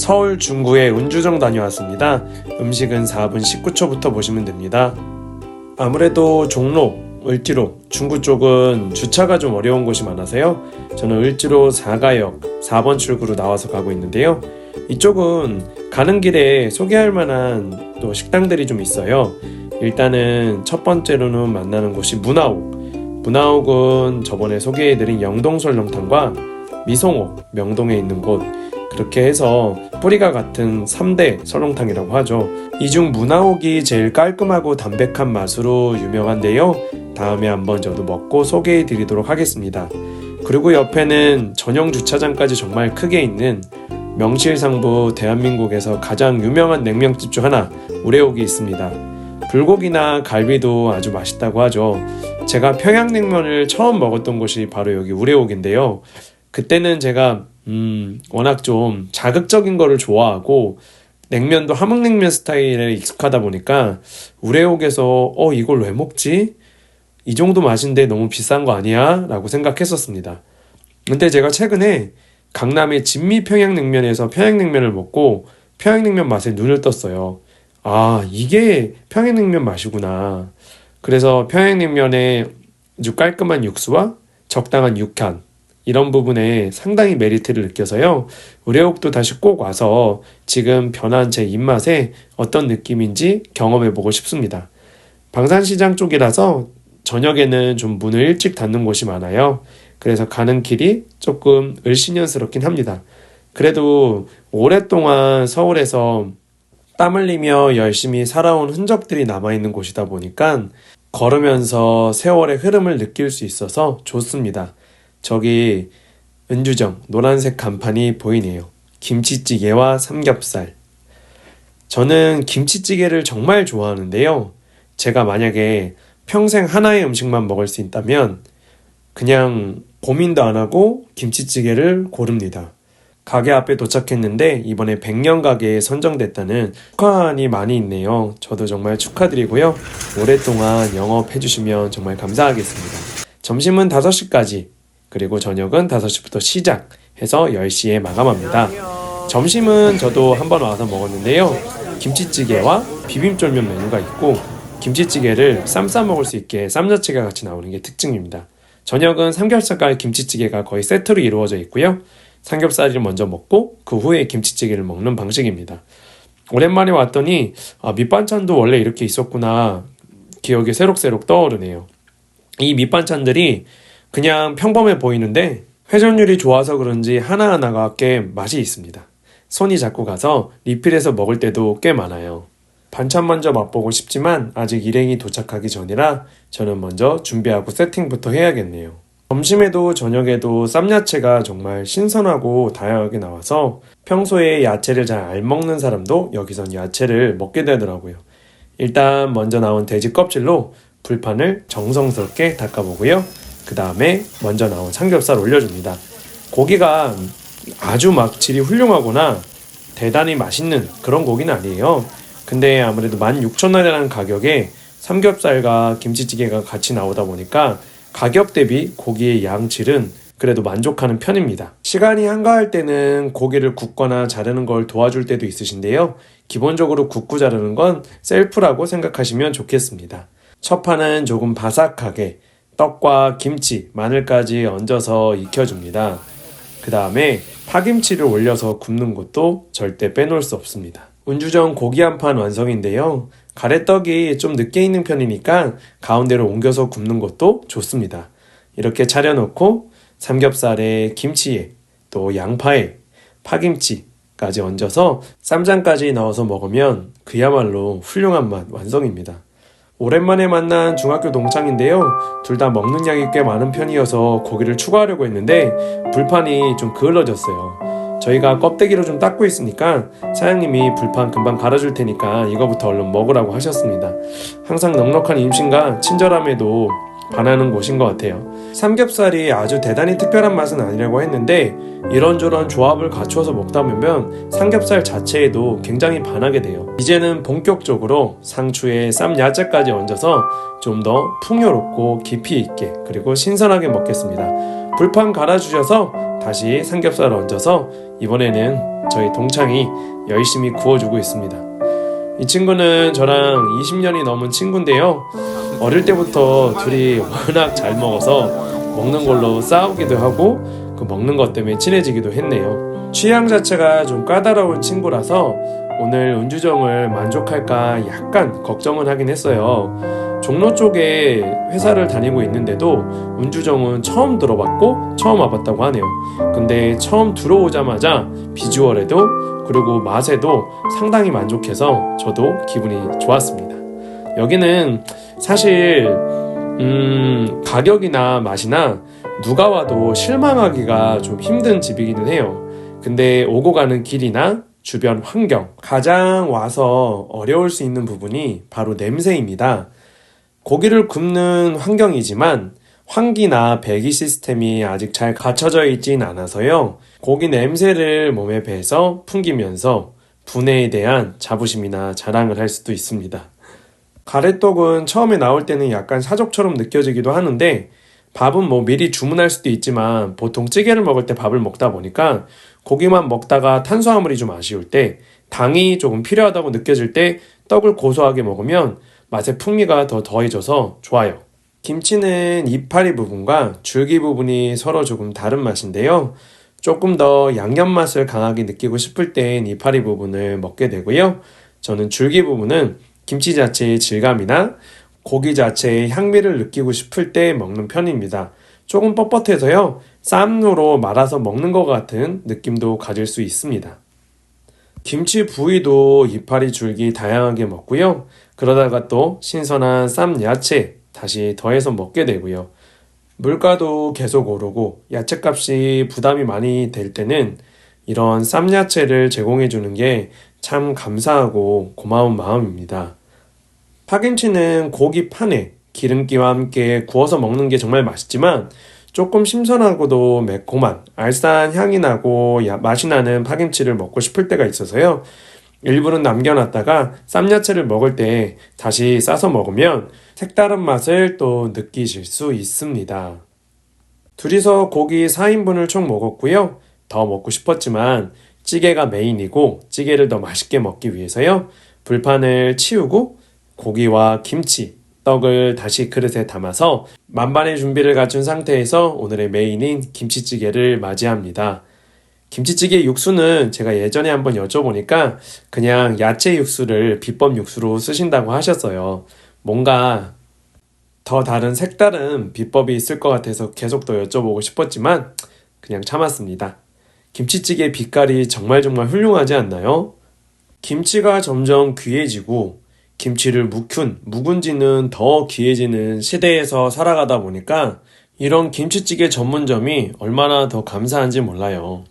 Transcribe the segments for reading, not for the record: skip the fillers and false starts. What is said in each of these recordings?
서울 중구에 은주정 다녀왔습니다. 음식은 4분 19초부터 보시면 됩니다. 아무래도 종로, 을지로, 중구 쪽은 주차가 좀 어려운 곳이 많아서요. 저는 을지로 4가역 4번 출구로 나와서 가고 있는데요. 이쪽은 가는 길에 소개할 만한 또 식당들이 좀 있어요. 일단은 첫 번째로는 만나는 곳이 문화옥은 저번에 소개해드린 영동설렁탕과 미송옥, 명동에 있는 곳, 그렇게 해서 뿌리가 같은 3대 설렁탕이라고 하죠. 이 중 문화옥이 제일 깔끔하고 담백한 맛으로 유명한데요. 다음에 한번 저도 먹고 소개해 드리도록 하겠습니다. 그리고 옆에는 전용 주차장까지 정말 크게 있는 명실상부 대한민국에서 가장 유명한 냉면집 중 하나, 우레옥이 있습니다. 불고기나 갈비도 아주 맛있다고 하죠. 제가 평양냉면을 처음 먹었던 곳이 바로 여기 우레옥인데요. 그때는 제가 워낙 좀 자극적인 거를 좋아하고 냉면도 함흥냉면 스타일에 익숙하다 보니까 우레옥에서 이걸 왜 먹지? 이 정도 맛인데 너무 비싼 거 아니야? 라고 생각했었습니다. 근데 제가 최근에 강남의 진미 평양냉면에서 평양냉면을 먹고 평양냉면 맛에 눈을 떴어요. 아, 이게 평양냉면 맛이구나. 그래서 평양냉면의 아주 깔끔한 육수와 적당한 육향, 이런 부분에 상당히 메리트를 느껴서요. 우레옥도 다시 꼭 와서 지금 변한 제 입맛에 어떤 느낌인지 경험해보고 싶습니다. 방산시장 쪽이라서 저녁에는 좀 문을 일찍 닫는 곳이 많아요. 그래서 가는 길이 조금 을씨년스럽긴 합니다. 그래도 오랫동안 서울에서 땀 흘리며 열심히 살아온 흔적들이 남아있는 곳이다 보니까 걸으면서 세월의 흐름을 느낄 수 있어서 좋습니다. 저기 은주정 노란색 간판이 보이네요. 김치찌개와 삼겹살. 저는 김치찌개를 정말 좋아하는데요. 제가 만약에 평생 하나의 음식만 먹을 수 있다면 그냥 고민도 안 하고 김치찌개를 고릅니다. 가게 앞에 도착했는데 이번에 100년 가게에 선정됐다는 축하한이 많이 있네요. 저도 정말 축하드리고요. 오랫동안 영업해주시면 정말 감사하겠습니다. 점심은 5시까지, 그리고 저녁은 5시부터 시작해서 10시에 마감합니다. 점심은 저도 한번 와서 먹었는데요. 김치찌개와 비빔쫄면 메뉴가 있고 김치찌개를 쌈 싸 먹을 수 있게 쌈자채가 같이 나오는 게 특징입니다. 저녁은 삼겹살과 김치찌개가 거의 세트로 이루어져 있고요. 삼겹살을 먼저 먹고 그 후에 김치찌개를 먹는 방식입니다. 오랜만에 왔더니 밑반찬도 원래 이렇게 있었구나, 기억이 새록새록 떠오르네요. 이 밑반찬들이 그냥 평범해 보이는데 회전율이 좋아서 그런지 하나하나가 꽤 맛이 있습니다. 손이 자꾸 가서 리필해서 먹을 때도 꽤 많아요. 반찬 먼저 맛보고 싶지만 아직 일행이 도착하기 전이라 저는 먼저 준비하고 세팅부터 해야겠네요. 점심에도 저녁에도 쌈야채가 정말 신선하고 다양하게 나와서 평소에 야채를 잘 안 먹는 사람도 여기선 야채를 먹게 되더라고요. 일단 먼저 나온 돼지 껍질로 불판을 정성스럽게 닦아보고요. 그 다음에 먼저 나온 삼겹살 올려줍니다. 고기가 아주 막 질이 훌륭하거나 대단히 맛있는 그런 고기는 아니에요. 근데 아무래도 16,000원이라는 가격에 삼겹살과 김치찌개가 같이 나오다 보니까 가격 대비 고기의 양질은 그래도 만족하는 편입니다. 시간이 한가할 때는 고기를 굽거나 자르는 걸 도와줄 때도 있으신데요. 기본적으로 굽고 자르는 건 셀프라고 생각하시면 좋겠습니다. 첫 판은 조금 바삭하게 떡과 김치, 마늘까지 얹어서 익혀줍니다. 그 다음에 파김치를 올려서 굽는 것도 절대 빼놓을 수 없습니다. 은주정 고기 한 판 완성인데요. 가래떡이 좀 늦게 익는 편이니까 가운데로 옮겨서 굽는 것도 좋습니다. 이렇게 차려놓고 삼겹살에 김치에 또 양파에 파김치까지 얹어서 쌈장까지 넣어서 먹으면 그야말로 훌륭한 맛 완성입니다. 오랜만에 만난 중학교 동창인데요. 둘 다 먹는 양이 꽤 많은 편이어서 고기를 추가하려고 했는데 불판이 좀 그을러졌어요. 저희가 껍데기로 좀 닦고 있으니까 사장님이 불판 금방 갈아줄 테니까 이거부터 얼른 먹으라고 하셨습니다. 항상 넉넉한 임신과 친절함에도 반하는 곳인 것 같아요. 삼겹살이 아주 대단히 특별한 맛은 아니라고 했는데 이런저런 조합을 갖추어서 먹다 보면 삼겹살 자체에도 굉장히 반하게 돼요. 이제는 본격적으로 상추에 쌈야채까지 얹어서 좀 더 풍요롭고 깊이 있게 그리고 신선하게 먹겠습니다. 불판 갈아주셔서 다시 삼겹살을 얹어서 이번에는 저희 동창이 열심히 구워주고 있습니다. 이 친구는 저랑 20년이 넘은 친구인데요. 어릴 때부터 둘이 워낙 잘 먹어서 먹는 걸로 싸우기도 하고 그 먹는 것 때문에 친해지기도 했네요. 취향 자체가 좀 까다로운 친구라서 오늘 은주정을 만족할까 약간 걱정은 하긴 했어요. 종로 쪽에 회사를 다니고 있는데도 은주정은 처음 들어봤고 처음 와봤다고 하네요. 근데 처음 들어오자마자 비주얼에도 그리고 맛에도 상당히 만족해서 저도 기분이 좋았습니다. 여기는 사실 가격이나 맛이나 누가 와도 실망하기가 좀 힘든 집이기는 해요. 근데 오고 가는 길이나 주변 환경, 가장 와서 어려울 수 있는 부분이 바로 냄새입니다. 고기를 굽는 환경이지만 환기나 배기 시스템이 아직 잘 갖춰져 있진 않아서요. 고기 냄새를 몸에 배서 풍기면서 분해에 대한 자부심이나 자랑을 할 수도 있습니다. 가래떡은 처음에 나올 때는 약간 사족처럼 느껴지기도 하는데 밥은 미리 주문할 수도 있지만 보통 찌개를 먹을 때 밥을 먹다 보니까 고기만 먹다가 탄수화물이 좀 아쉬울 때 당이 조금 필요하다고 느껴질 때 떡을 고소하게 먹으면 맛의 풍미가 더 더해져서 좋아요. 김치는 이파리 부분과 줄기 부분이 서로 조금 다른 맛인데요. 조금 더 양념 맛을 강하게 느끼고 싶을 땐 이파리 부분을 먹게 되고요. 저는 줄기 부분은 김치 자체의 질감이나 고기 자체의 향미를 느끼고 싶을 때 먹는 편입니다. 조금 뻣뻣해서요. 쌈으로 말아서 먹는 것 같은 느낌도 가질 수 있습니다. 김치 부위도 이파리 줄기 다양하게 먹고요. 그러다가 또 신선한 쌈 야채 다시 더해서 먹게 되고요. 물가도 계속 오르고 야채값이 부담이 많이 될 때는 이런 쌈 야채를 제공해 주는 게 참 감사하고 고마운 마음입니다. 파김치는 고기 판에 기름기와 함께 구워서 먹는 게 정말 맛있지만 조금 신선하고도 매콤한 알싸한 향이 나고 맛이 나는 파김치를 먹고 싶을 때가 있어서요. 일부는 남겨놨다가 쌈야채를 먹을 때 다시 싸서 먹으면 색다른 맛을 또 느끼실 수 있습니다. 둘이서 고기 4인분을 총 먹었고요. 더 먹고 싶었지만 찌개가 메인이고 찌개를 더 맛있게 먹기 위해서요. 불판을 치우고 고기와 김치, 떡을 다시 그릇에 담아서 만반의 준비를 갖춘 상태에서 오늘의 메인인 김치찌개를 맞이합니다. 김치찌개 육수는 제가 예전에 한번 여쭤보니까 그냥 야채 육수를 비법 육수로 쓰신다고 하셨어요. 뭔가 더 다른 색다른 비법이 있을 것 같아서 계속 더 여쭤보고 싶었지만 그냥 참았습니다. 김치찌개 빛깔이 정말 훌륭하지 않나요? 김치가 점점 귀해지고 김치를 묵은지는 더 귀해지는 시대에서 살아가다 보니까 이런 김치찌개 전문점이 얼마나 더 감사한지 몰라요.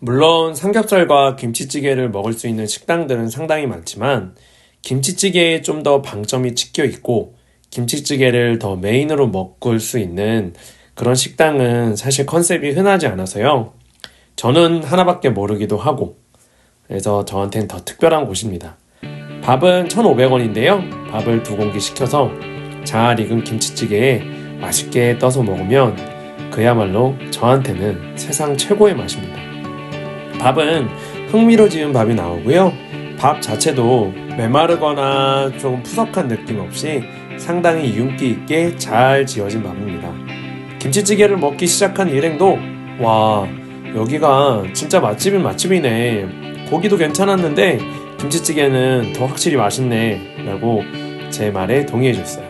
물론 삼겹살과 김치찌개를 먹을 수 있는 식당들은 상당히 많지만 김치찌개에 좀 더 방점이 찍혀 있고 김치찌개를 더 메인으로 먹을 수 있는 그런 식당은 사실 컨셉이 흔하지 않아서요. 저는 하나밖에 모르기도 하고 그래서 저한테는 더 특별한 곳입니다. 밥은 1,500원인데요. 밥을 2공기 시켜서 잘 익은 김치찌개에 맛있게 떠서 먹으면 그야말로 저한테는 세상 최고의 맛입니다. 밥은 흑미로 지은 밥이 나오고요. 밥 자체도 메마르거나 조금 푸석한 느낌 없이 상당히 윤기 있게 잘 지어진 밥입니다. 김치찌개를 먹기 시작한 일행도 와, 여기가 진짜 맛집인 맛집이네. 고기도 괜찮았는데 김치찌개는 더 확실히 맛있네 라고 제 말에 동의해 줬어요.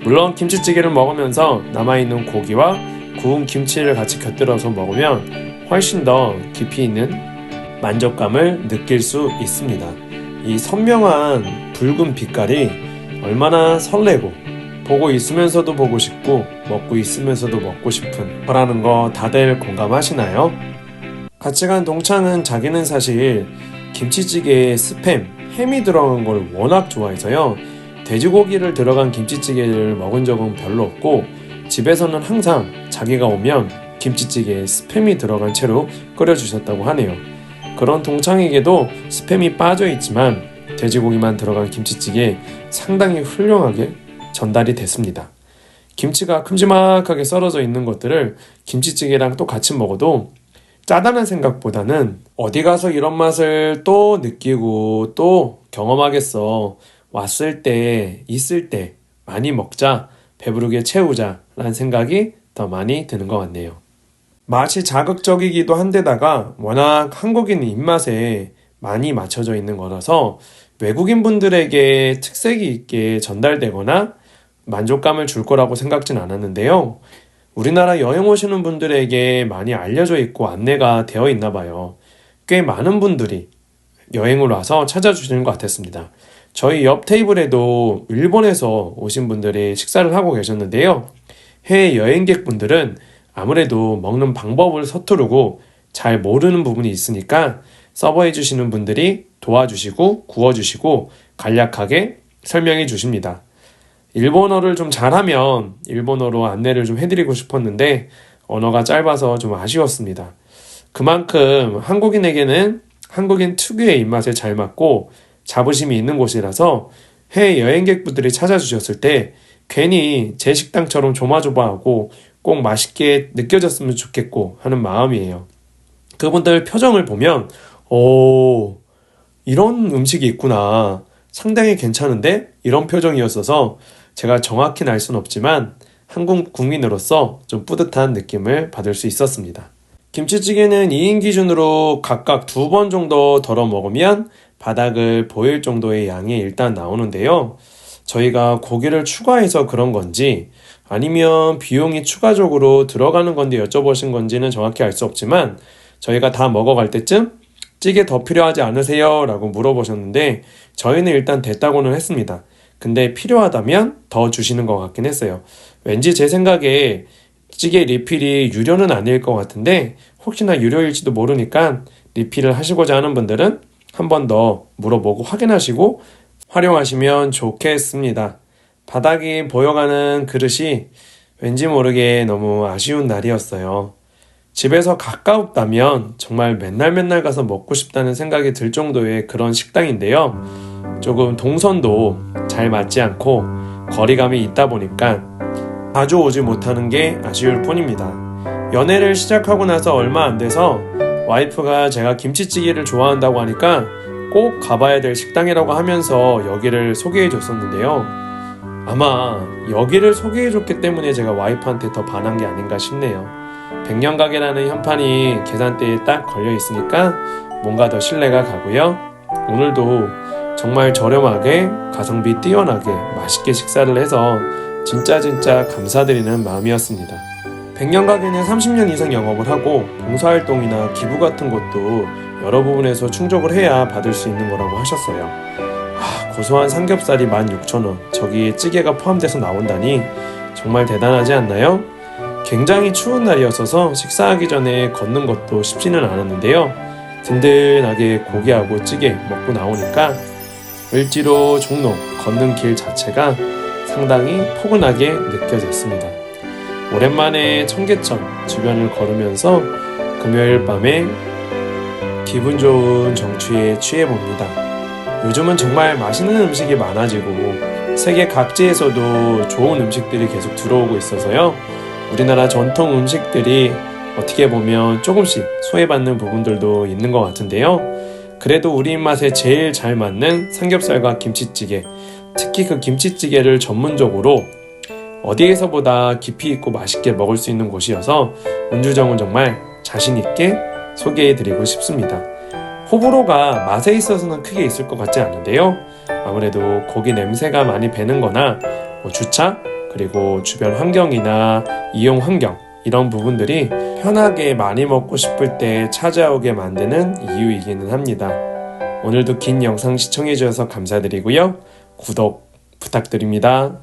물론 김치찌개를 먹으면서 남아있는 고기와 구운 김치를 같이 곁들여서 먹으면 훨씬 더 깊이 있는 만족감을 느낄 수 있습니다. 이 선명한 붉은 빛깔이 얼마나 설레고 보고 있으면서도 보고 싶고 먹고 있으면서도 먹고 싶은 거라는 거 다들 공감하시나요? 같이 간 동창은 자기는 사실 김치찌개에 스팸, 햄이 들어간 걸 워낙 좋아해서요. 돼지고기를 들어간 김치찌개를 먹은 적은 별로 없고 집에서는 항상 자기가 오면 김치찌개에 스팸이 들어간 채로 끓여주셨다고 하네요. 그런 동창에게도 스팸이 빠져있지만 돼지고기만 들어간 김치찌개 상당히 훌륭하게 전달이 됐습니다. 김치가 큼지막하게 썰어져 있는 것들을 김치찌개랑 또 같이 먹어도 짜다는 생각보다는 어디 가서 이런 맛을 또 느끼고 또 경험하겠어. 왔을 때, 있을 때 많이 먹자, 배부르게 채우자 라는 생각이 더 많이 드는 것 같네요. 맛이 자극적이기도 한데다가 워낙 한국인 입맛에 많이 맞춰져 있는 거라서 외국인 분들에게 특색이 있게 전달되거나 만족감을 줄 거라고 생각진 않았는데요. 우리나라 여행 오시는 분들에게 많이 알려져 있고 안내가 되어 있나 봐요. 꽤 많은 분들이 여행을 와서 찾아주시는 것 같았습니다. 저희 옆 테이블에도 일본에서 오신 분들이 식사를 하고 계셨는데요. 해외 여행객분들은 아무래도 먹는 방법을 서투르고 잘 모르는 부분이 있으니까 서버해 주시는 분들이 도와주시고 구워주시고 간략하게 설명해 주십니다. 일본어를 좀 잘하면 일본어로 안내를 좀 해드리고 싶었는데 언어가 짧아서 좀 아쉬웠습니다. 그만큼 한국인에게는 한국인 특유의 입맛에 잘 맞고 자부심이 있는 곳이라서 해외 여행객분들이 찾아주셨을 때 괜히 제 식당처럼 조마조마하고 꼭 맛있게 느껴졌으면 좋겠고 하는 마음이에요. 그분들 표정을 보면 이런 음식이 있구나. 상당히 괜찮은데? 이런 표정이었어서 제가 정확히는 알 수는 없지만 한국 국민으로서 좀 뿌듯한 느낌을 받을 수 있었습니다. 김치찌개는 2인 기준으로 각각 2번 정도 덜어 먹으면 바닥을 보일 정도의 양이 일단 나오는데요. 저희가 고기를 추가해서 그런 건지 아니면 비용이 추가적으로 들어가는 건데 여쭤보신 건지는 정확히 알 수 없지만 저희가 다 먹어갈 때쯤 찌개 더 필요하지 않으세요? 라고 물어보셨는데 저희는 일단 됐다고는 했습니다. 근데 필요하다면 더 주시는 것 같긴 했어요. 왠지 제 생각에 찌개 리필이 유료는 아닐 것 같은데 혹시나 유료일지도 모르니까 리필을 하시고자 하는 분들은 한 번 더 물어보고 확인하시고 활용하시면 좋겠습니다. 바닥이 보여가는 그릇이 왠지 모르게 너무 아쉬운 날이었어요. 집에서 가까웠다면 정말 맨날 가서 먹고 싶다는 생각이 들 정도의 그런 식당인데요. 조금 동선도 잘 맞지 않고 거리감이 있다 보니까 자주 오지 못하는 게 아쉬울 뿐입니다. 연애를 시작하고 나서 얼마 안 돼서 와이프가 제가 김치찌개를 좋아한다고 하니까 꼭 가봐야 될 식당이라고 하면서 여기를 소개해 줬었는데요. 아마 여기를 소개해 줬기 때문에 제가 와이프한테 더 반한 게 아닌가 싶네요. 백년가게라는 현판이 계산대에 딱 걸려 있으니까 뭔가 더 신뢰가 가고요. 오늘도 정말 저렴하게 가성비 뛰어나게 맛있게 식사를 해서 진짜 감사드리는 마음이었습니다. 백년가게는 30년 이상 영업을 하고 봉사활동이나 기부 같은 것도 여러 부분에서 충족을 해야 받을 수 있는 거라고 하셨어요. 고소한 삼겹살이 16,000원, 저기에 찌개가 포함돼서 나온다니 정말 대단하지 않나요? 굉장히 추운 날이었어서 식사하기 전에 걷는 것도 쉽지는 않았는데요. 든든하게 고기하고 찌개 먹고 나오니까 을지로 종로 걷는 길 자체가 상당히 포근하게 느껴졌습니다. 오랜만에 청계천 주변을 걸으면서 금요일 밤에 기분 좋은 정취에 취해봅니다. 요즘은 정말 맛있는 음식이 많아지고 세계 각지에서도 좋은 음식들이 계속 들어오고 있어서요. 우리나라 전통 음식들이 어떻게 보면 조금씩 소외받는 부분들도 있는 것 같은데요. 그래도 우리 입맛에 제일 잘 맞는 삼겹살과 김치찌개, 특히 그 김치찌개를 전문적으로 어디에서보다 깊이 있고 맛있게 먹을 수 있는 곳이어서 운주정은 정말 자신있게 소개해드리고 싶습니다. 호불호가 맛에 있어서는 크게 있을 것 같지 않은데요. 아무래도 고기 냄새가 많이 배는 거나 주차, 그리고 주변 환경이나 이용 환경 이런 부분들이 편하게 많이 먹고 싶을 때 찾아오게 만드는 이유이기는 합니다. 오늘도 긴 영상 시청해주셔서 감사드리고요. 구독 부탁드립니다.